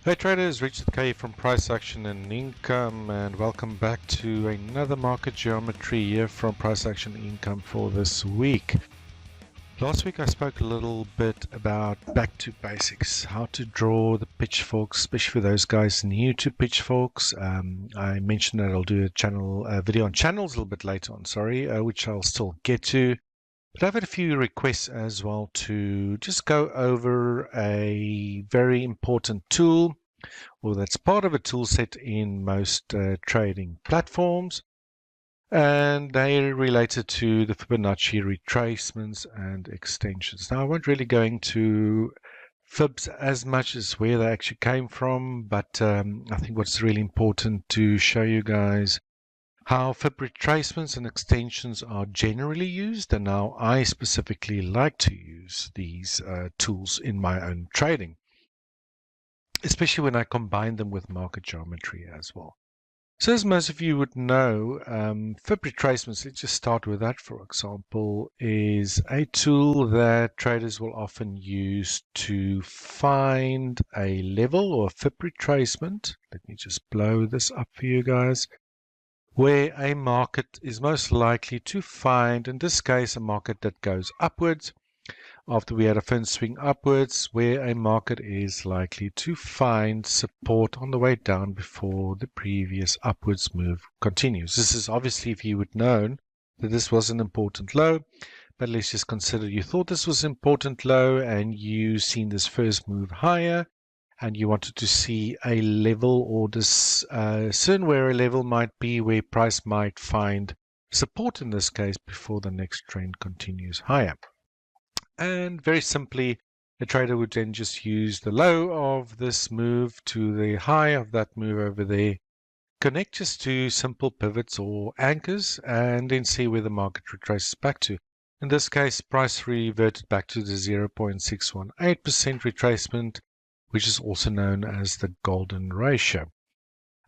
Hey traders, Richard K from Price Action and Income, and welcome back to another market geometry here from Price Action Income for this week. Last week I spoke a little bit about back to basics, how to draw the pitchforks, especially for those guys new to pitchforks. I mentioned that I'll do a video on channels a little bit later on, which I'll still get to. But I've had a few requests as well to just go over a very important tool, or that's part of a tool set in most trading platforms, and they're related to the Fibonacci retracements and extensions. Now, I won't really go into fibs as much as where they actually came from, but I think what's really important to show you guys how Fib retracements and extensions are generally used, and how I specifically like to use these tools in my own trading, especially when I combine them with market geometry as well. So as most of you would know, Fib retracements, let's just start with that, for example, is a tool that traders will often use to find a level or a Fib retracement. Let me just blow this up for you guys, where a market is most likely to find, in this case, a market that goes upwards. After we had a fin swing upwards, where a market is likely to find support on the way down before the previous upwards move continues. This is obviously if you would known that this was an important low, but let's just consider you thought this was an important low and you seen this first move higher, and you wanted to see a level or discern where a level might be, where price might find support in this case before the next trend continues higher. And very simply, a trader would then just use the low of this move to the high of that move over there, connect just to simple pivots or anchors, and then see where the market retraces back to. In this case, price reverted back to the 0.618% retracement, which is also known as the golden ratio.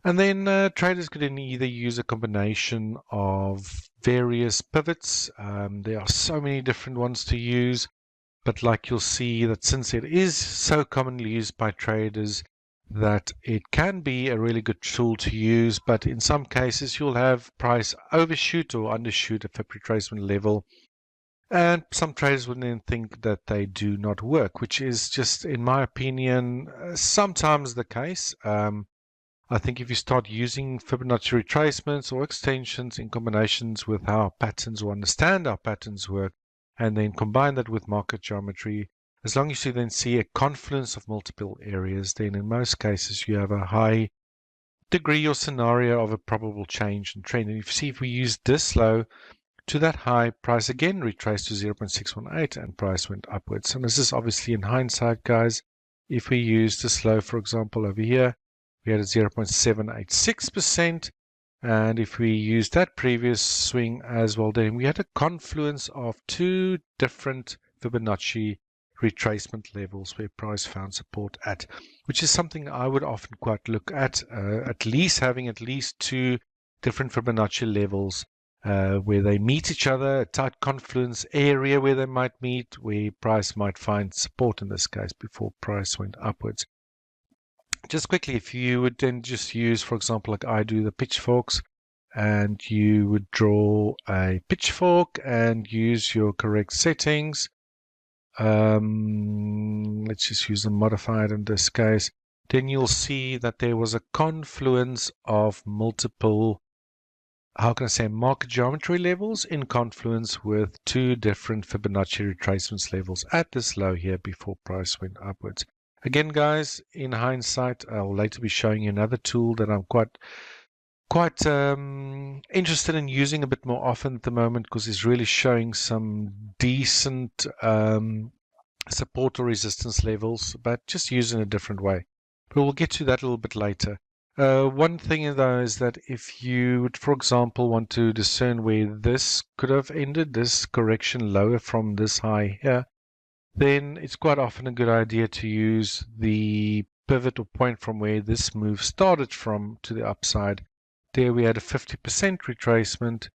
And then traders could then either use a combination of various pivots. There are so many different ones to use, but like you'll see that since it is so commonly used by traders, that it can be a really good tool to use, but in some cases you'll have price overshoot or undershoot a Fib retracement level. And some traders would then think that they do not work, which is just, in my opinion, sometimes the case. I think if you start using Fibonacci retracements or extensions in combinations with how patterns or understand how patterns work, and then combine that with market geometry, as long as you then see a confluence of multiple areas, then in most cases you have a high degree or scenario of a probable change in trend. And if you see, if we use this low to that high, price again retraced to 0.618 and price went upwards. And this is obviously in hindsight, guys. If we use this low, for example, over here, we had a 0.786%. And if we use that previous swing as well, then we had a confluence of two different Fibonacci retracement levels where price found support at, which is something I would often quite look at least having at least two different Fibonacci levels where they meet each other, a tight confluence area where they might meet, where price might find support in this case before price went upwards. Just quickly, if you would then just use, for example, like I do, the pitchforks, and you would draw a pitchfork and use your correct settings. Let's just use the modified in this case. Then you'll see that there was a confluence of multiple, how can I say, market geometry levels in confluence with two different Fibonacci retracements levels at this low here before price went upwards. Again, guys, in hindsight, I'll later be showing you another tool that I'm quite interested in using a bit more often at the moment, because it's really showing some decent support or resistance levels, but just used in a different way. But we'll get to that a little bit later. One thing, though, is that if you would, for example, want to discern where this could have ended, this correction lower from this high here, then it's quite often a good idea to use the pivot or point from where this move started from to the upside. There we had a 50% retracement.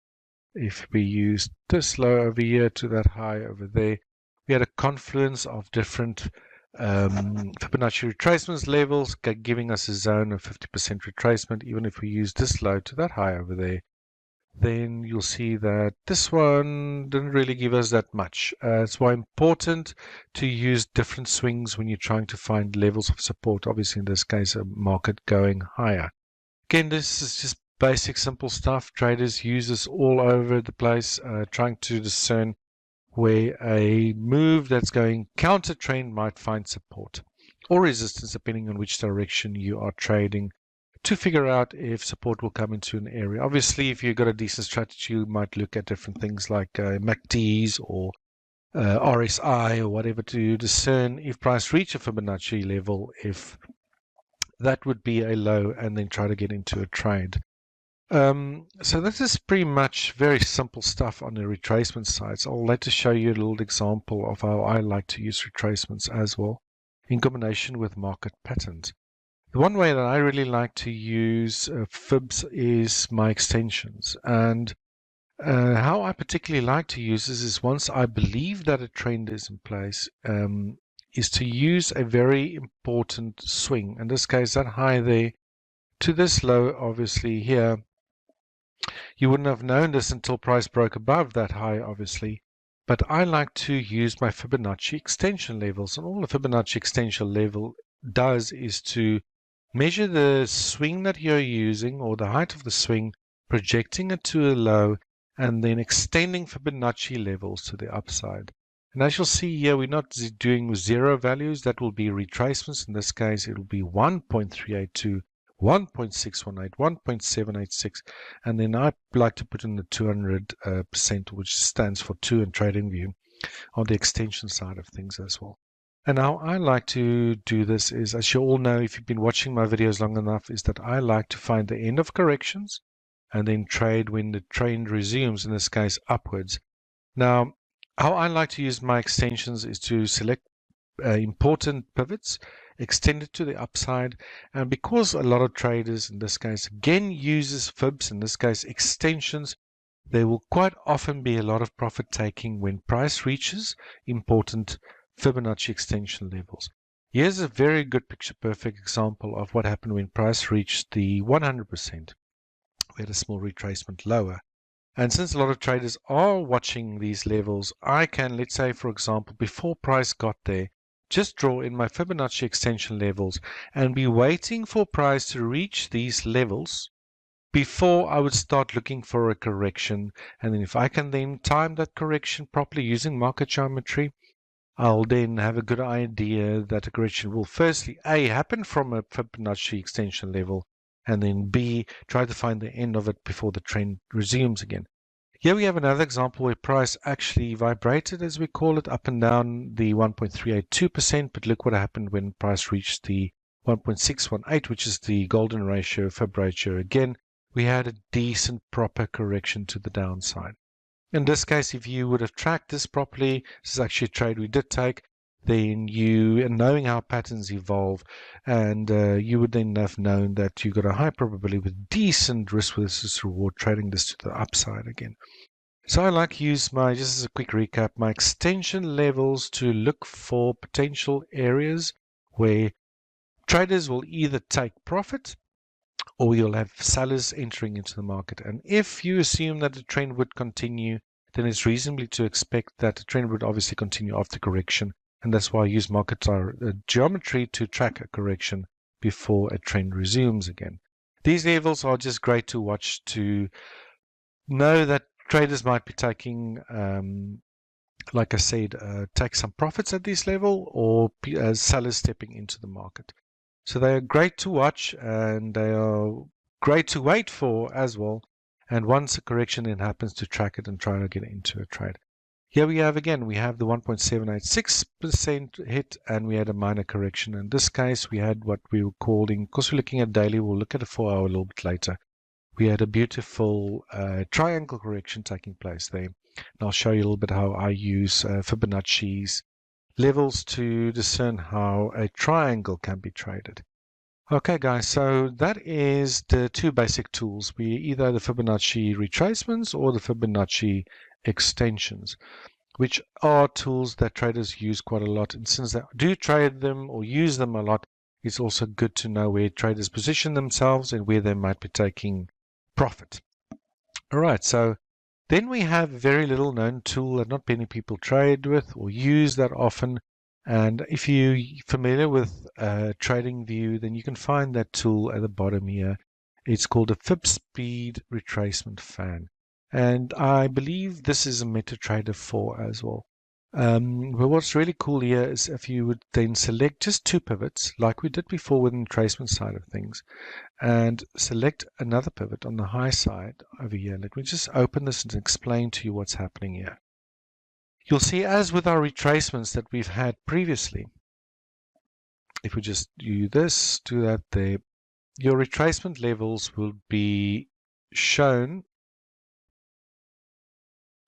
If we used this low over here to that high over there, we had a confluence of different Fibonacci retracements levels, giving us a zone of 50% retracement. Even if we use this low to that high over there, then you'll see that this one didn't really give us that much. It's why important to use different swings when you're trying to find levels of support. Obviously, in this case, a market going higher. Again, this is just basic, simple stuff. Traders use this all over the place, trying to discern where a move that's going counter trend might find support or resistance, depending on which direction you are trading, to figure out if support will come into an area. Obviously, if you've got a decent strategy, you might look at different things like MACDs or RSI or whatever to discern if price reach a Fibonacci level, if that would be a low, and then try to get into a trade. So this is pretty much very simple stuff on the retracement side. So I'll later show you a little example of how I like to use retracements as well in combination with market patterns. The one way that I really like to use fibs is my extensions. And how I particularly like to use this is once I believe that a trend is in place, is to use a very important swing. In this case, that high there to this low, obviously here, you wouldn't have known this until price broke above that high, obviously. But I like to use my Fibonacci extension levels. And all the Fibonacci extension level does is to measure the swing that you're using or the height of the swing, projecting it to a low, and then extending Fibonacci levels to the upside. And as you'll see here, we're not doing zero values. That will be retracements. In this case, it will be 1.382, 1.618, 1.786, and then I like to put in the 200%, which stands for 2 in TradingView, on the extension side of things as well. And how I like to do this is, as you all know, if you've been watching my videos long enough, is that I like to find the end of corrections and then trade when the trend resumes, in this case upwards. Now, how I like to use my extensions is to select important pivots, extend it to the upside, and because a lot of traders in this case again uses fibs, in this case extensions, there will quite often be a lot of profit taking when price reaches important Fibonacci extension levels. Here's a very good picture perfect example of what happened when price reached the 100%. We had a small retracement lower. And since a lot of traders are watching these levels, I can, let's say for example, before price got there, just draw in my Fibonacci extension levels and be waiting for price to reach these levels before I would start looking for a correction. And then if I can then time that correction properly using market geometry, I'll then have a good idea that a correction will firstly A, happen from a Fibonacci extension level, and then B, try to find the end of it before the trend resumes again. Here we have another example where price actually vibrated, as we call it, up and down the 1.382%, but look what happened when price reached the 1.618, which is the golden ratio, Fib ratio. Again, we had a decent proper correction to the downside. In this case, if you would have tracked this properly, this is actually a trade we did take, then you, and knowing how patterns evolve, and you would then have known that you got a high probability with decent risk versus reward trading this to the upside again. So I like to use my, just as a quick recap, my extension levels to look for potential areas where traders will either take profit or you'll have sellers entering into the market. And if you assume that the trend would continue, then it's reasonably to expect that the trend would obviously continue after correction. And that's why I use market geometry to track a correction before a trend resumes again. These levels are just great to watch to know that traders might be taking, like I said, take some profits at this level, or sellers stepping into the market. So they are great to watch and they are great to wait for as well. And once a correction then happens, to track it and try to get into a trade. Here we have again, we have the 1.786% hit and we had a minor correction. In this case, we had what we were calling, because we're looking at daily, we'll look at a 4 hour a little bit later. We had a beautiful triangle correction taking place there. And I'll show you a little bit how I use Fibonacci's levels to discern how a triangle can be traded. Okay guys, so that is the two basic tools. We either the Fibonacci retracements or the Fibonacci extensions. which are tools that traders use quite a lot. And since they do trade them or use them a lot, it's also good to know where traders position themselves and where they might be taking profit. All right, so then we have a very little known tool that not many people trade with or use that often. And if you're familiar with TradingView, then you can find that tool at the bottom here. It's called a Fib Speed Retracement Fan. And I believe this is a MetaTrader 4 as well. But what's really cool here is if you would then select just two pivots, like we did before with the retracement side of things, and select another pivot on the high side over here. Let me just open this and explain to you what's happening here. You'll see, as with our retracements that we've had previously, if we just do this, do that there, your retracement levels will be shown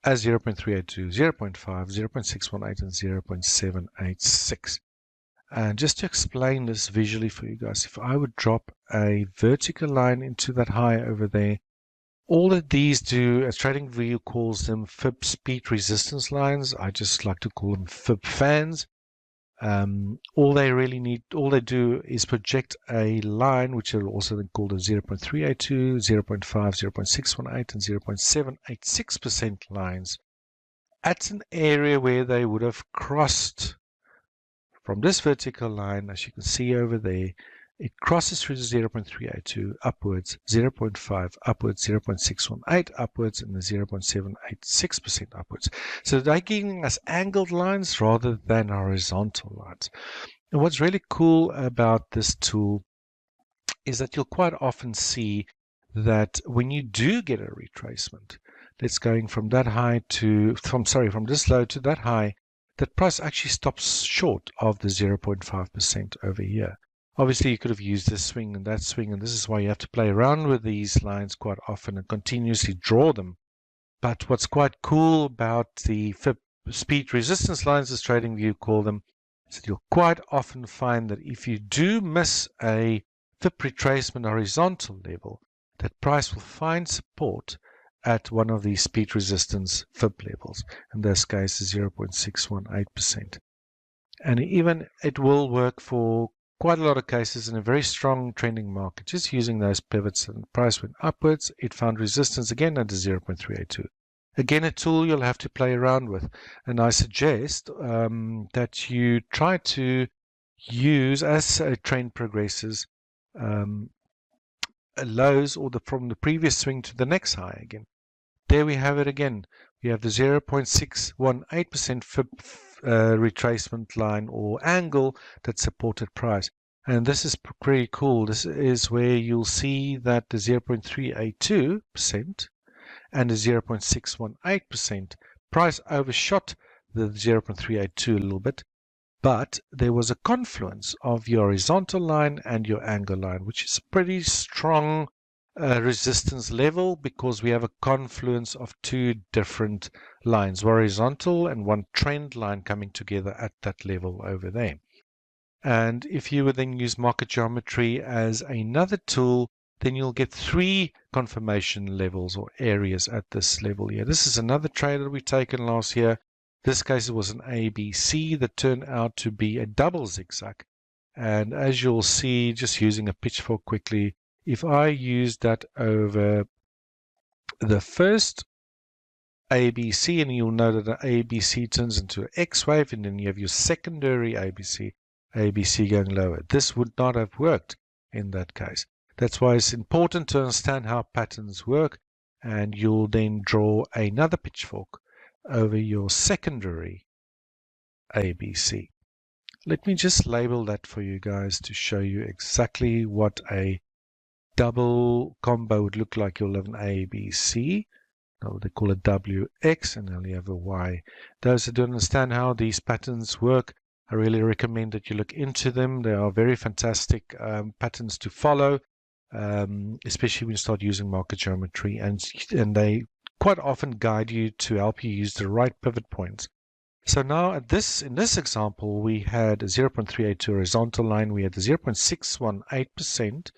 as 0.382, 0.5, 0.618, and 0.786. And just to explain this visually for you guys, if I would drop a vertical line into that high over there, all that these do, as TradingView calls them Fib Speed Resistance lines, I just like to call them Fib fans. All they do is project a line, which are also then called a 0.382, 0.5, 0.618, and 0.786% lines at an area where they would have crossed from this vertical line, as you can see over there. It crosses through the 0.382 upwards, 0.5 upwards, 0.618 upwards, and the 0.786% upwards. So they're giving us angled lines rather than horizontal lines. And what's really cool about this tool is that you'll quite often see that when you do get a retracement, that's going from that high to, from this low to that high, that price actually stops short of the 0.5% over here. Obviously, you could have used this swing and that swing, and this is why you have to play around with these lines quite often and continuously draw them. But what's quite cool about the Fib speed resistance lines, as TradingView call them, is that you'll quite often find that if you do miss a Fib retracement horizontal level, that price will find support at one of these speed resistance Fib levels. In this case, 0.618%. And even it will work for quite a lot of cases in a very strong trending market. Just using those pivots, and the price went upwards, it found resistance again under 0.382. Again, a tool you'll have to play around with. And I suggest that you try to use, as a trend progresses, lows or from the previous swing to the next high again. There we have it again. We have the 0.618% Fib retracement line or angle that supported price. And this is pretty cool. This is where you'll see that the 0.382% and the 0.618% price overshot the 0.382 a little bit, but there was a confluence of your horizontal line and your angle line, which is a pretty strong resistance level, because we have a confluence of two different lines, horizontal and one trend line coming together at that level over there. And if you would then use market geometry as another tool, then you'll get three confirmation levels or areas at this level here. This is another trade that we've taken last year. This case, it was an ABC that turned out to be a double zigzag. And as you'll see, just using a pitchfork quickly, if I use that over the first ABC, and you'll know that an ABC turns into an X wave, and then you have your secondary ABC going lower. This would not have worked in that case. That's why it's important to understand how patterns work, and you'll then draw another pitchfork over your secondary ABC. Let me just label that for you guys to show you exactly what a double combo would look like. You'll have an ABC, they call it WX, and then you have a Y. Those that don't understand how these patterns work, I really recommend that you look into them. They are very fantastic patterns to follow, especially when you start using market geometry, and they quite often guide you to help you use the right pivot points. So now in this example, we had a 0.382 horizontal line, we had the 0.618%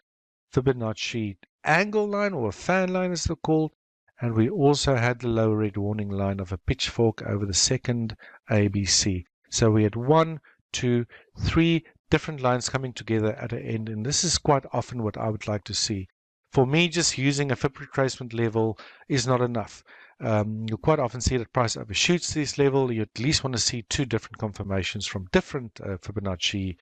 Fibonacci angle line, or a fan line as they're called, and we also had the low red warning line of a pitchfork over the second ABC. So we had 1, 2, 3 different lines coming together at an end, and this is quite often what I would like to see. For me, just using a Fib retracement level is not enough. You'll quite often see that price overshoots this level. You at least want to see 2 different confirmations from different Fibonacci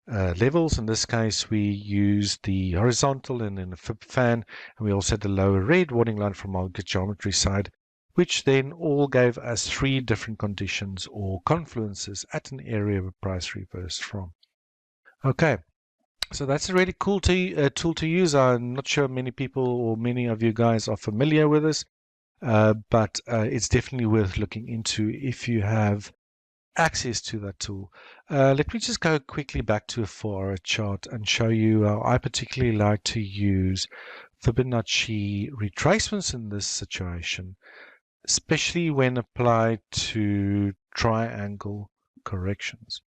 levels. In this case, we used the horizontal and then the Fib fan, and we also had the lower red warning line from market geometry side, which then all gave us 3 different conditions or confluences at an area where price reversed from. Okay, so that's a really cool tool to use. I'm not sure many people or many of you guys are familiar with this, but it's definitely worth looking into if you have access to that tool. Let me just go quickly back to a 4-hour chart and show you how I particularly like to use Fibonacci retracements in this situation, especially when applied to triangle corrections,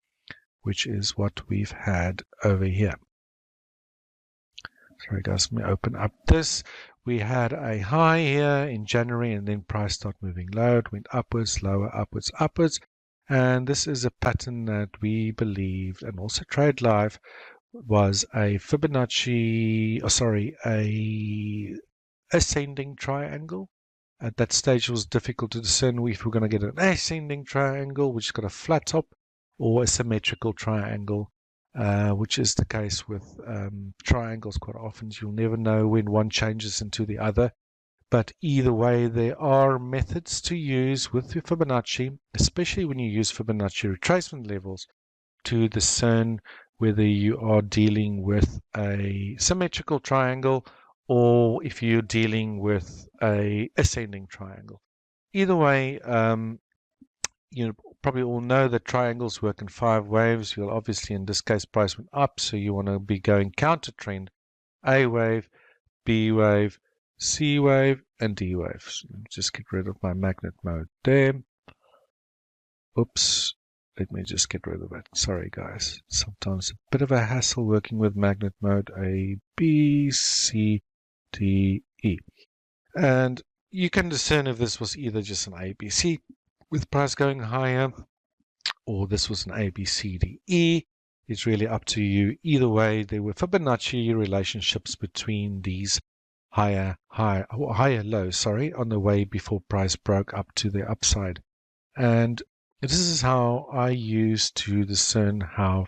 which is what we've had over here. Sorry guys, let me open up this. We had a high here in January, and then price started moving low. It went upwards, lower, upwards, upwards. And this is a pattern that we believed, and also Trade Live, was a Fibonacci, a ascending triangle. At that stage, it was difficult to discern if we're going to get an ascending triangle, which has got a flat top, or a symmetrical triangle, which is the case with triangles quite often. You'll never know when one changes into the other. But either way, there are methods to use with your Fibonacci, especially when you use Fibonacci retracement levels, to discern whether you are dealing with a symmetrical triangle or if you're dealing with a ascending triangle. Either way, you probably all know that triangles work in 5 waves. You'll obviously, in this case, price went up, so you want to be going counter trend. A wave, B wave, C wave, and D wave. So let me just get rid of my magnet mode there. Oops, let me just get rid of it. Sorry guys, sometimes a bit of a hassle working with magnet mode. A, B, C, D, E. And you can discern if this was either just an A, B, C with price going higher, or this was an A, B, C, D, E. It's really up to you. Either way, there were Fibonacci relationships between these higher lows, on the way before price broke up to the upside. And this is how I use to discern how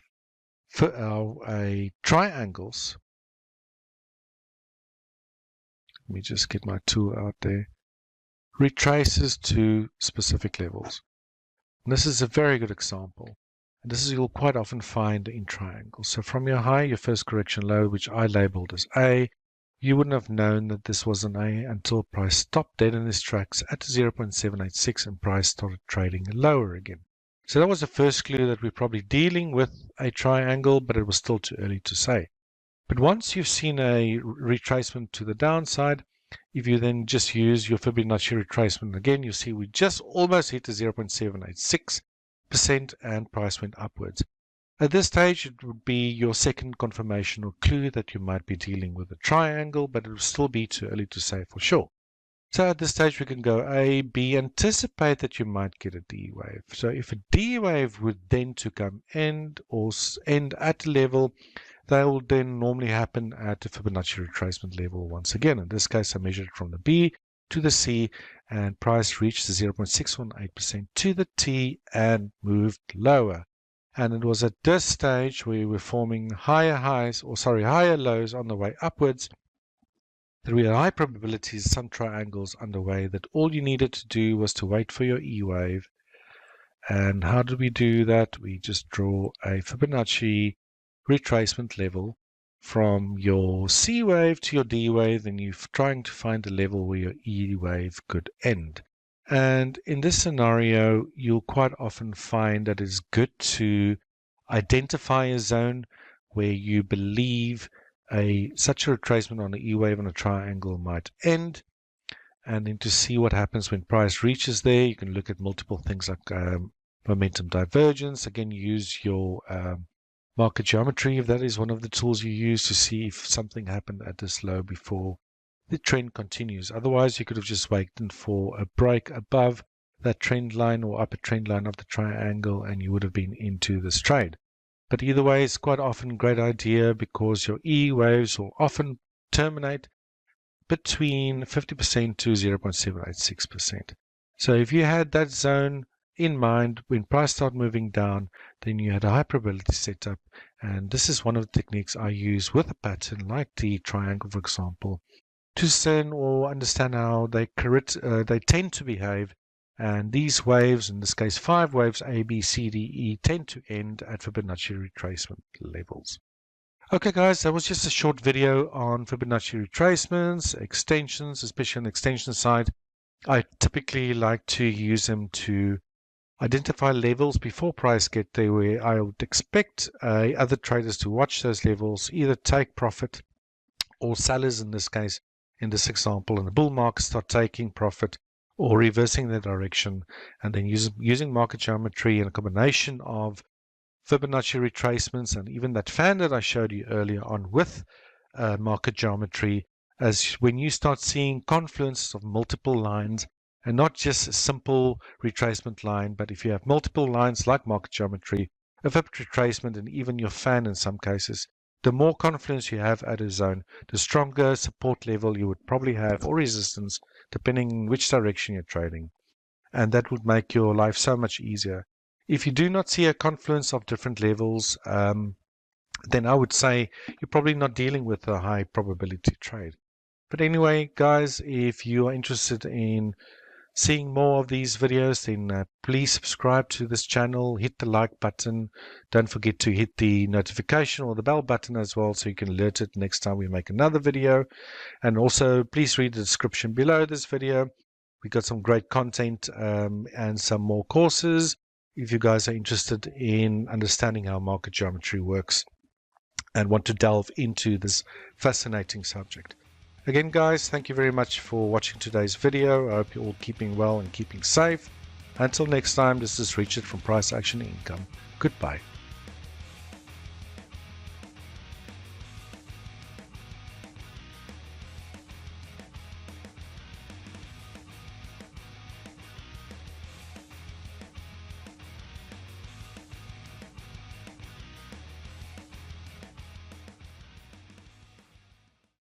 triangles. Let me just get my tool out there. Retraces to specific levels. And this is a very good example. And this is you'll quite often find in triangles. So from your high, your first correction low, which I labeled as A, you wouldn't have known that this was an A until price stopped dead in its tracks at 0.786 and price started trading lower again. So that was the first clue that we're probably dealing with a triangle, but it was still too early to say. But once you've seen a retracement to the downside, if you then just use your Fibonacci retracement again, you see we just almost hit the 0.786% and price went upwards. At this stage, it would be your second confirmation or clue that you might be dealing with a triangle, but it will still be too early to say for sure. So at this stage, we can go A, B, anticipate that you might get a D wave. So if a D wave would then to come end at a level, they will then normally happen at the Fibonacci retracement level once again. In this case, I measured it from the B to the C, and price reached the 0.618% to the T and moved lower. And it was at this stage where we were forming higher lows on the way upwards, that we had high probabilities, some triangles underway, that all you needed to do was to wait for your E wave. And how did we do that? We just draw a Fibonacci retracement level from your C wave to your D wave, and you're trying to find a level where your E wave could end. And in this scenario, you'll quite often find that it's good to identify a zone where you believe such a retracement on an E wave on a triangle might end, and then to see what happens when price reaches there. You can look at multiple things like momentum divergence. Again, use your market geometry if that is one of the tools you use to see if something happened at this low before the trend continues. Otherwise, you could have just waited for a break above that trend line or upper trend line of the triangle, and you would have been into this trade. But either way, it's quite often a great idea because your E waves will often terminate between 50% to 0.786%. So if you had that zone in mind when price started moving down, then you had a high probability setup. And this is one of the techniques I use with a pattern like the triangle, for example, to discern or understand how they tend to behave. And these waves, in this case 5 waves A, B, C, D, E, tend to end at Fibonacci retracement levels. Okay guys, that was just a short video on Fibonacci retracements, extensions, especially on the extension side. I typically like to use them to identify levels before price get there where I would expect other traders to watch those levels, either take profit or sellers in this case, in this example, in the bull market start taking profit or reversing their direction, and then using market geometry and a combination of Fibonacci retracements and even that fan that I showed you earlier on with market geometry, as when you start seeing confluence of multiple lines and not just a simple retracement line, but if you have multiple lines like market geometry, a Fib retracement, and even your fan in some cases, the more confluence you have at a zone, the stronger support level you would probably have, or resistance, depending which direction you're trading. And that would make your life so much easier. If you do not see a confluence of different levels, then I would say you're probably not dealing with a high probability trade. But anyway, guys, if you are interested in seeing more of these videos, then please subscribe to this channel, hit the like button. Don't forget to hit the notification or the bell button as well so you can alert it next time we make another video. And also, please read the description below this video. We got some great content and some more courses if you guys are interested in understanding how market geometry works and want to delve into this fascinating subject. Again, guys, thank you very much for watching today's video. I hope you're all keeping well and keeping safe. Until next time, this is Richard from Price Action Income. Goodbye.